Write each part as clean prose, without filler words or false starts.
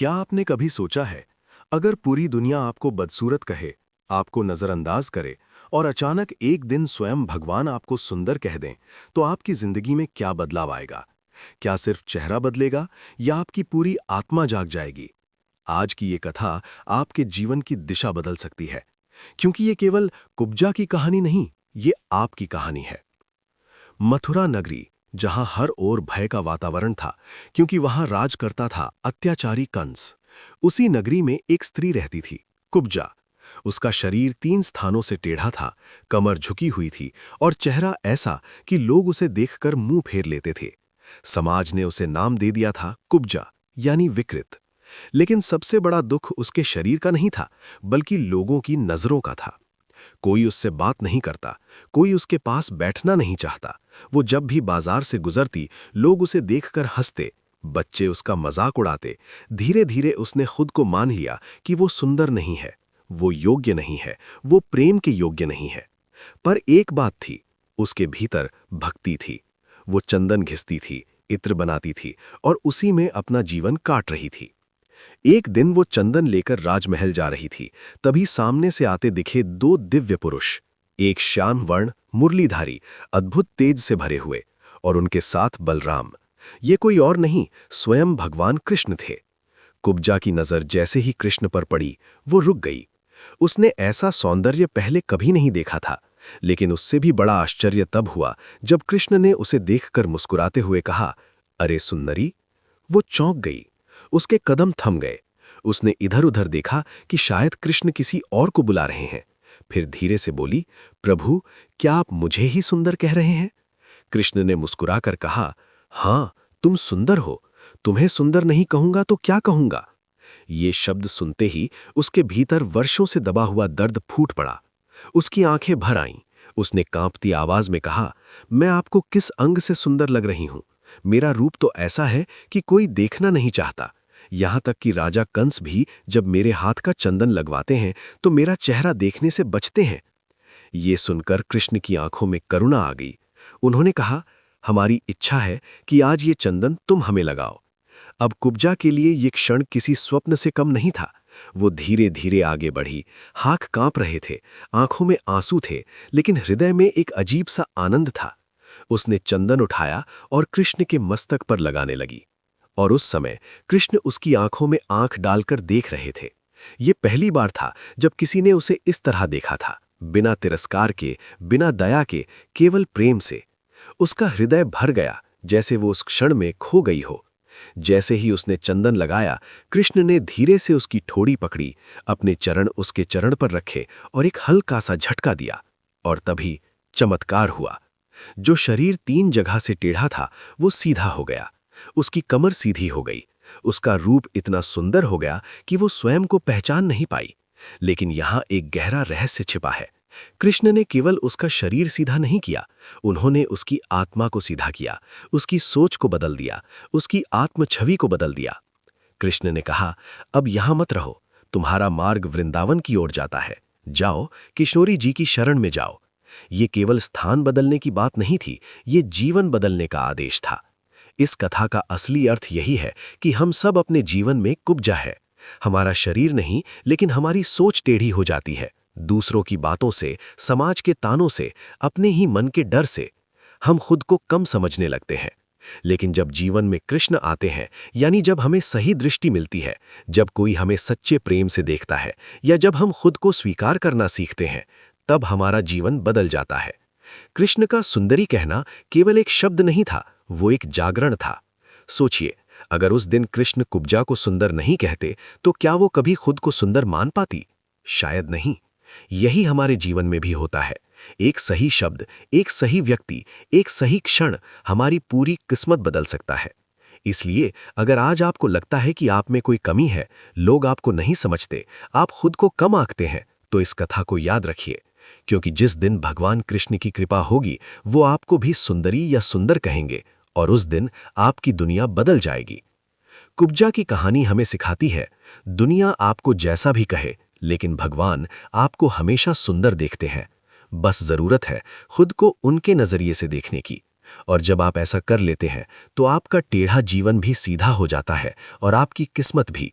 क्या आपने कभी सोचा है, अगर पूरी दुनिया आपको बदसूरत कहे, आपको नजरअंदाज करे और अचानक एक दिन स्वयं भगवान आपको सुंदर कह दें, तो आपकी जिंदगी में क्या बदलाव आएगा? क्या सिर्फ चेहरा बदलेगा या आपकी पूरी आत्मा जाग जाएगी? आज की ये कथा आपके जीवन की दिशा बदल सकती है, क्योंकि ये केवल कुब्जा की कहानी नहीं, ये आपकी कहानी है। मथुरा नगरी, जहां हर ओर भय का वातावरण था, क्योंकि वहां राज करता था अत्याचारी कंस। उसी नगरी में एक स्त्री रहती थी, कुब्जा। उसका शरीर 3 स्थानों से टेढ़ा था, कमर झुकी हुई थी और चेहरा ऐसा कि लोग उसे देखकर मुंह फेर लेते थे। समाज ने उसे नाम दे दिया था कुब्जा, यानी विकृत। लेकिन सबसे बड़ा दुख उसके शरीर का नहीं था, बल्कि लोगों की नजरों का था। कोई उससे बात नहीं करता, कोई उसके पास बैठना नहीं चाहता। वो जब भी बाजार से गुजरती, लोग उसे देखकर हंसते, बच्चे उसका मजाक उड़ाते। धीरे धीरे उसने खुद को मान लिया कि वो सुंदर नहीं है, वो योग्य नहीं है, वो प्रेम के योग्य नहीं है। पर एक बात थी, उसके भीतर भक्ति थी। वो चंदन घिसती थी, इत्र बनाती थी और उसी में अपना जीवन काट रही थी। एक दिन वो चंदन लेकर राजमहल जा रही थी, तभी सामने से आते दिखे 2 दिव्य पुरुष। एक श्याम वर्ण मुरलीधारी, अद्भुत तेज से भरे हुए, और उनके साथ बलराम। ये कोई और नहीं, स्वयं भगवान कृष्ण थे। कुब्जा की नजर जैसे ही कृष्ण पर पड़ी, वो रुक गई। उसने ऐसा सौंदर्य पहले कभी नहीं देखा था, लेकिन उससे भी बड़ा आश्चर्य तब हुआ जब कृष्ण ने उसे देखकर मुस्कुराते हुए कहा, अरे सुंदरी। वो चौंक गई, उसके कदम थम गए। उसने इधर उधर देखा कि शायद कृष्ण किसी और को बुला रहे हैं। फिर धीरे से बोली, प्रभु, क्या आप मुझे ही सुंदर कह रहे हैं? कृष्ण ने मुस्कुराकर कहा, हाँ, तुम सुंदर हो। तुम्हें सुंदर नहीं कहूंगा तो क्या कहूंगा? ये शब्द सुनते ही उसके भीतर वर्षों से दबा हुआ दर्द फूट पड़ा। उसकी आंखें भर आईं। उसने कांपती आवाज में कहा, मैं आपको किस अंग से सुंदर लग रही हूं? मेरा रूप तो ऐसा है कि कोई देखना नहीं चाहता। यहां तक कि राजा कंस भी जब मेरे हाथ का चंदन लगवाते हैं तो मेरा चेहरा देखने से बचते हैं। ये सुनकर कृष्ण की आंखों में करुणा आ गई। उन्होंने कहा, हमारी इच्छा है कि आज ये चंदन तुम हमें लगाओ। अब कुब्जा के लिए ये क्षण किसी स्वप्न से कम नहीं था। वो धीरे धीरे आगे बढ़ी, हाथ कांप रहे थे, आंखों में आंसू थे, लेकिन हृदय में एक अजीब सा आनंद था। उसने चंदन उठाया और कृष्ण के मस्तक पर लगाने लगी। और उस समय कृष्ण उसकी आंखों में आंख डालकर देख रहे थे। ये पहली बार था जब किसी ने उसे इस तरह देखा था, बिना तिरस्कार के, बिना दया के, केवल प्रेम से। उसका हृदय भर गया, जैसे वो उस क्षण में खो गई हो। जैसे ही उसने चंदन लगाया, कृष्ण ने धीरे से उसकी ठोड़ी पकड़ी, अपने चरण उसके चरण पर रखे और एक हल्का सा झटका दिया। और तभी चमत्कार हुआ। जो शरीर 3 जगह से टेढ़ा था, वो सीधा हो गया। उसकी कमर सीधी हो गई। उसका रूप इतना सुंदर हो गया कि वो स्वयं को पहचान नहीं पाई। लेकिन यहां एक गहरा रहस्य छिपा है। कृष्ण ने केवल उसका शरीर सीधा नहीं किया, उन्होंने उसकी आत्मा को सीधा किया, उसकी सोच को बदल दिया, उसकी आत्म छवि को बदल दिया। कृष्ण ने कहा, अब यहां मत रहो, तुम्हारा मार्ग वृंदावन की ओर जाता है। जाओ, किशोरी जी की शरण में जाओ। ये केवल स्थान बदलने की बात नहीं थी, ये जीवन बदलने का आदेश था। इस कथा का असली अर्थ यही है कि हम सब अपने जीवन में कुब्जा है। हमारा शरीर नहीं, लेकिन हमारी सोच टेढ़ी हो जाती है। दूसरों की बातों से, समाज के तानों से, अपने ही मन के डर से हम खुद को कम समझने लगते हैं। लेकिन जब जीवन में कृष्ण आते हैं, यानी जब हमें सही दृष्टि मिलती है, जब कोई हमें सच्चे प्रेम से देखता है, या जब हम खुद को स्वीकार करना सीखते हैं, तब हमारा जीवन बदल जाता है। कृष्ण का सुंदरी कहना केवल एक शब्द नहीं था, वो एक जागरण था। सोचिए, अगर उस दिन कृष्ण कुब्जा को सुंदर नहीं कहते, तो क्या वो कभी खुद को सुंदर मान पाती? शायद नहीं। यही हमारे जीवन में भी होता है। एक सही शब्द, एक सही व्यक्ति, एक सही क्षण हमारी पूरी किस्मत बदल सकता है। इसलिए अगर आज आपको लगता है कि आप में कोई कमी है, लोग आपको नहीं समझते, आप खुद को कम आंकते हैं, तो इस कथा को याद रखिए, क्योंकि जिस दिन भगवान कृष्ण की कृपा होगी, वो आपको भी सुंदरी या सुंदर कहेंगे, और उस दिन आपकी दुनिया बदल जाएगी। कुब्जा की कहानी हमें सिखाती है, दुनिया आपको जैसा भी कहे, लेकिन भगवान आपको हमेशा सुंदर देखते हैं। बस जरूरत है खुद को उनके नजरिए से देखने की। और जब आप ऐसा कर लेते हैं, तो आपका टेढ़ा जीवन भी सीधा हो जाता है और आपकी किस्मत भी।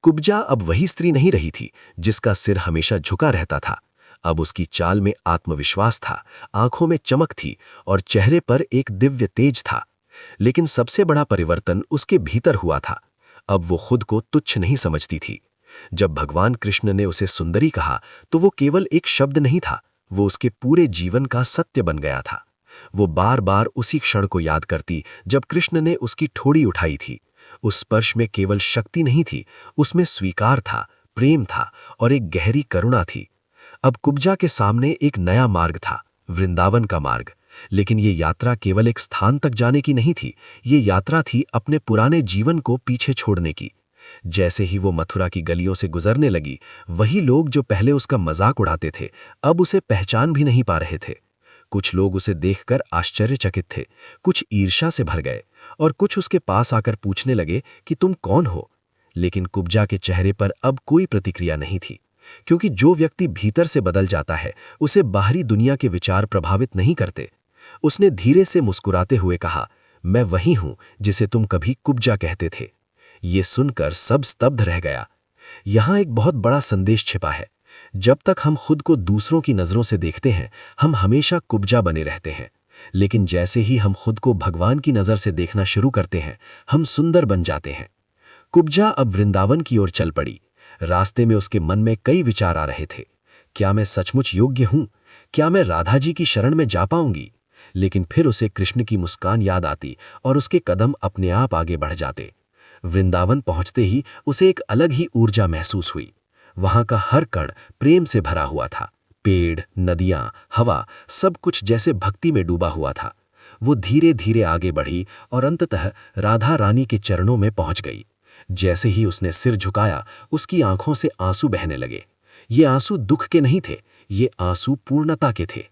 कुब्जा अब वही स्त्री नहीं रही थी जिसका सिर हमेशा झुका रहता था। अब उसकी चाल में आत्मविश्वास था, आंखों में चमक थी और चेहरे पर एक दिव्य तेज था। लेकिन सबसे बड़ा परिवर्तन उसके भीतर हुआ था। अब वो खुद को तुच्छ नहीं समझती थी। जब भगवान कृष्ण ने उसे सुंदरी कहा तो वो केवल एक शब्द नहीं था, वो उसके पूरे जीवन का सत्य बन गया था। वो बार बार उसी क्षण को याद करती जब कृष्ण ने उसकी ठोड़ी उठाई थी। उस स्पर्श में केवल शक्ति नहीं थी, उसमें स्वीकार था, प्रेम था और एक गहरी करुणा थी। अब कुब्जा के सामने एक नया मार्ग था, वृंदावन का मार्ग। लेकिन ये यात्रा केवल एक स्थान तक जाने की नहीं थी, ये यात्रा थी अपने पुराने जीवन को पीछे छोड़ने की। जैसे ही वो मथुरा की गलियों से गुजरने लगी, वही लोग जो पहले उसका मजाक उड़ाते थे अब उसे पहचान भी नहीं पा रहे थे। कुछ लोग उसे देखकर आश्चर्यचकित थे, कुछ ईर्ष्या से भर गए और कुछ उसके पास आकर पूछने लगे कि तुम कौन हो। लेकिन कुब्जा के चेहरे पर अब कोई प्रतिक्रिया नहीं थी, क्योंकि जो व्यक्ति भीतर से बदल जाता है उसे बाहरी दुनिया के विचार प्रभावित नहीं करते। उसने धीरे से मुस्कुराते हुए कहा, मैं वही हूं जिसे तुम कभी कुब्जा कहते थे। ये सुनकर सब स्तब्ध रह गया। यहां एक बहुत बड़ा संदेश छिपा है। जब तक हम खुद को दूसरों की नजरों से देखते हैं, हम हमेशा कुब्जा बने रहते हैं। लेकिन जैसे ही हम खुद को भगवान की नजर से देखना शुरू करते हैं, हम सुंदर बन जाते हैं। कुब्जा अब वृंदावन की ओर चल पड़ी। रास्ते में उसके मन में कई विचार आ रहे थे। क्या मैं सचमुच योग्य हूं? क्या मैं राधा जी की शरण में जा पाऊंगी? लेकिन फिर उसे कृष्ण की मुस्कान याद आती और उसके कदम अपने आप आगे बढ़ जाते। वृंदावन पहुंचते ही उसे एक अलग ही ऊर्जा महसूस हुई। वहां का हर कण प्रेम से भरा हुआ था। पेड़, नदियां, हवा, सब कुछ जैसे भक्ति में डूबा हुआ था। वो धीरे धीरे आगे बढ़ी और अंततः राधा रानी के चरणों में पहुंच गई। जैसे ही उसने सिर झुकाया, उसकी आंखों से आंसू बहने लगे। ये आंसू दुख के नहीं थे, ये आंसू पूर्णता के थे।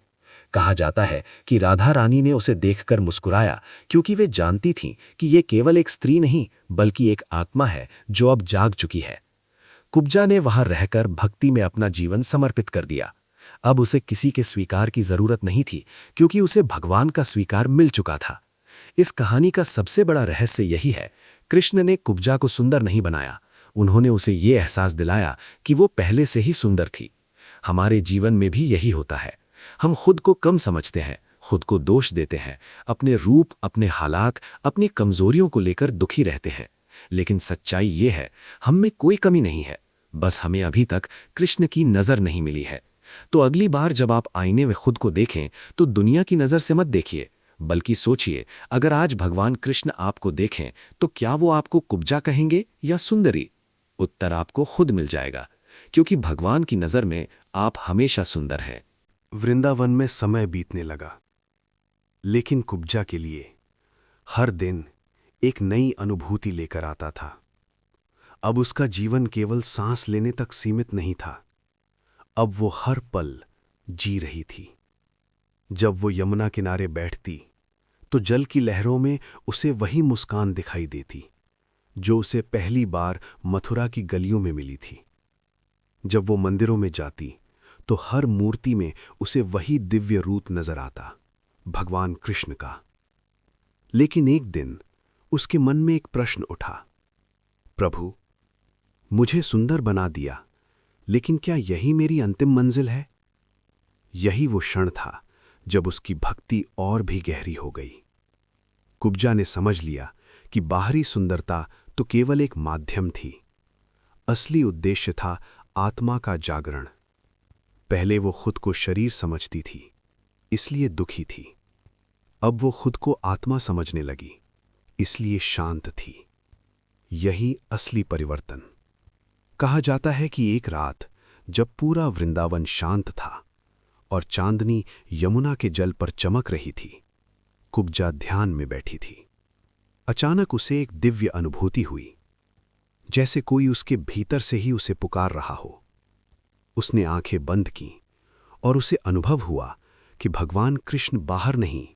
कहा जाता है कि राधा रानी ने उसे देखकर मुस्कुराया, क्योंकि वे जानती थीं कि ये केवल एक स्त्री नहीं बल्कि एक आत्मा है जो अब जाग चुकी है। कुब्जा ने वहां रहकर भक्ति में अपना जीवन समर्पित कर दिया। अब उसे किसी के स्वीकार की जरूरत नहीं थी, क्योंकि उसे भगवान का स्वीकार मिल चुका था। इस कहानी का सबसे बड़ा रहस्य यही है, कृष्ण ने कुब्जा को सुंदर नहीं बनाया, उन्होंने उसे ये एहसास दिलाया कि वो पहले से ही सुंदर थी। हमारे जीवन में भी यही होता है। हम खुद को कम समझते हैं, खुद को दोष देते हैं, अपने रूप, अपने हालात, अपनी कमजोरियों को लेकर दुखी रहते हैं। लेकिन सच्चाई ये है, हम में कोई कमी नहीं है, बस हमें अभी तक कृष्ण की नजर नहीं मिली है। तो अगली बार जब आप आईने में खुद को देखें तो दुनिया की नजर से मत देखिए, बल्कि सोचिए, अगर आज भगवान कृष्ण आपको देखें तो क्या वो आपको कुब्जा कहेंगे या सुंदरी? उत्तर आपको खुद मिल जाएगा, क्योंकि भगवान की नजर में आप हमेशा सुंदर हैं। वृंदावन में समय बीतने लगा, लेकिन कुब्जा के लिए हर दिन एक नई अनुभूति लेकर आता था। अब उसका जीवन केवल सांस लेने तक सीमित नहीं था, अब वो हर पल जी रही थी। जब वो यमुना किनारे बैठती तो जल की लहरों में उसे वही मुस्कान दिखाई देती जो उसे पहली बार मथुरा की गलियों में मिली थी। जब वो मंदिरों में जाती तो हर मूर्ति में उसे वही दिव्य रूप नजर आता, भगवान कृष्ण का। लेकिन एक दिन उसके मन में एक प्रश्न उठा, प्रभु, मुझे सुंदर बना दिया, लेकिन क्या यही मेरी अंतिम मंजिल है? यही वो क्षण था जब उसकी भक्ति और भी गहरी हो गई। कुब्जा ने समझ लिया कि बाहरी सुंदरता तो केवल एक माध्यम थी, असली उद्देश्य था आत्मा का जागरण। पहले वो खुद को शरीर समझती थी, इसलिए दुखी थी। अब वो खुद को आत्मा समझने लगी, इसलिए शांत थी। यही असली परिवर्तन। कहा जाता है कि एक रात जब पूरा वृंदावन शांत था और चांदनी यमुना के जल पर चमक रही थी, कुब्जा ध्यान में बैठी थी। अचानक उसे एक दिव्य अनुभूति हुई, जैसे कोई उसके भीतर से ही उसे पुकार रहा हो। उसने आंखें बंद कीं और उसे अनुभव हुआ कि भगवान कृष्ण बाहर नहीं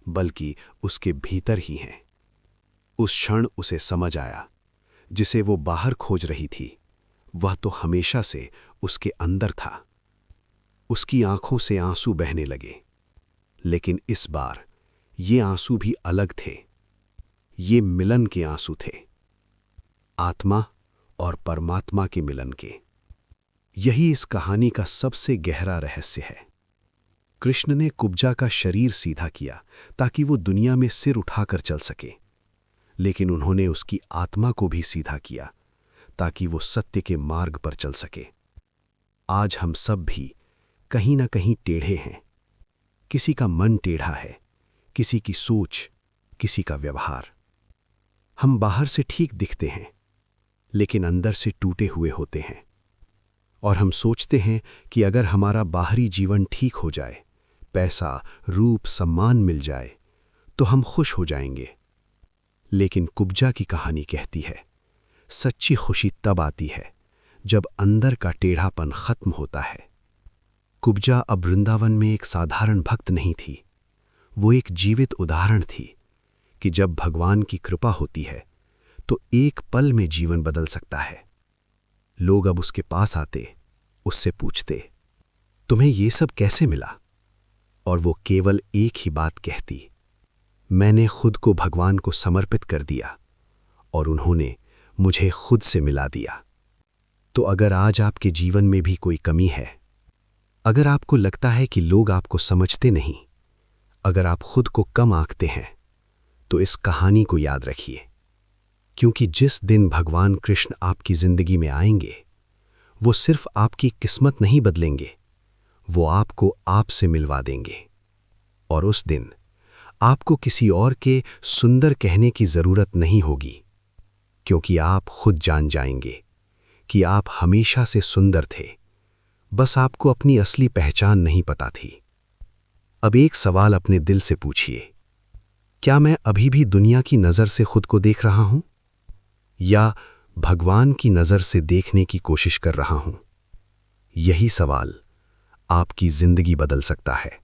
बल्कि उसके भीतर ही हैं। उस क्षण उसे समझ आया, जिसे वो बाहर खोज रही थी वह तो हमेशा से उसके अंदर था। उसकी आंखों से आंसू बहने लगे, लेकिन इस बार ये आंसू भी अलग थे। ये मिलन के आंसू थे। आत्मा और परमात्मा के मिलन के। यही इस कहानी का सबसे गहरा रहस्य है। कृष्ण ने कुब्जा का शरीर सीधा किया ताकि वो दुनिया में सिर उठाकर चल सके, लेकिन उन्होंने उसकी आत्मा को भी सीधा किया ताकि वो सत्य के मार्ग पर चल सके। आज हम सब भी कहीं ना कहीं टेढ़े हैं। किसी का मन टेढ़ा है, किसी की सोच, किसी का व्यवहार। हम बाहर से ठीक दिखते हैं, लेकिन अंदर से टूटे हुए होते हैं। और हम सोचते हैं कि अगर हमारा बाहरी जीवन ठीक हो जाए, पैसा, रूप, सम्मान मिल जाए, तो हम खुश हो जाएंगे। लेकिन कुब्जा की कहानी कहती है, सच्ची खुशी तब आती है जब अंदर का टेढ़ापन खत्म होता है। कुब्जा अब वृंदावन में एक साधारण भक्त नहीं थी, वो एक जीवित उदाहरण थी कि जब भगवान की कृपा होती है तो एक पल में जीवन बदल सकता है। लोग अब उसके पास आते, उससे पूछते, तुम्हें ये सब कैसे मिला? और वो केवल एक ही बात कहती, मैंने खुद को भगवान को समर्पित कर दिया और उन्होंने मुझे खुद से मिला दिया। तो अगर आज आपके जीवन में भी कोई कमी है, अगर आपको लगता है कि लोग आपको समझते नहीं, अगर आप खुद को कम आंकते हैं, तो इस कहानी को याद रखिए, क्योंकि जिस दिन भगवान कृष्ण आपकी जिंदगी में आएंगे, वो सिर्फ आपकी किस्मत नहीं बदलेंगे, वो आपको आपसे मिलवा देंगे। और उस दिन आपको किसी और के सुंदर कहने की जरूरत नहीं होगी, क्योंकि आप खुद जान जाएंगे कि आप हमेशा से सुंदर थे, बस आपको अपनी असली पहचान नहीं पता थी। अब एक सवाल अपने दिल से पूछिए, क्या मैं अभी भी दुनिया की नज़र से खुद को देख रहा हूं, या भगवान की नज़र से देखने की कोशिश कर रहा हूं? यही सवाल आपकी जिंदगी बदल सकता है।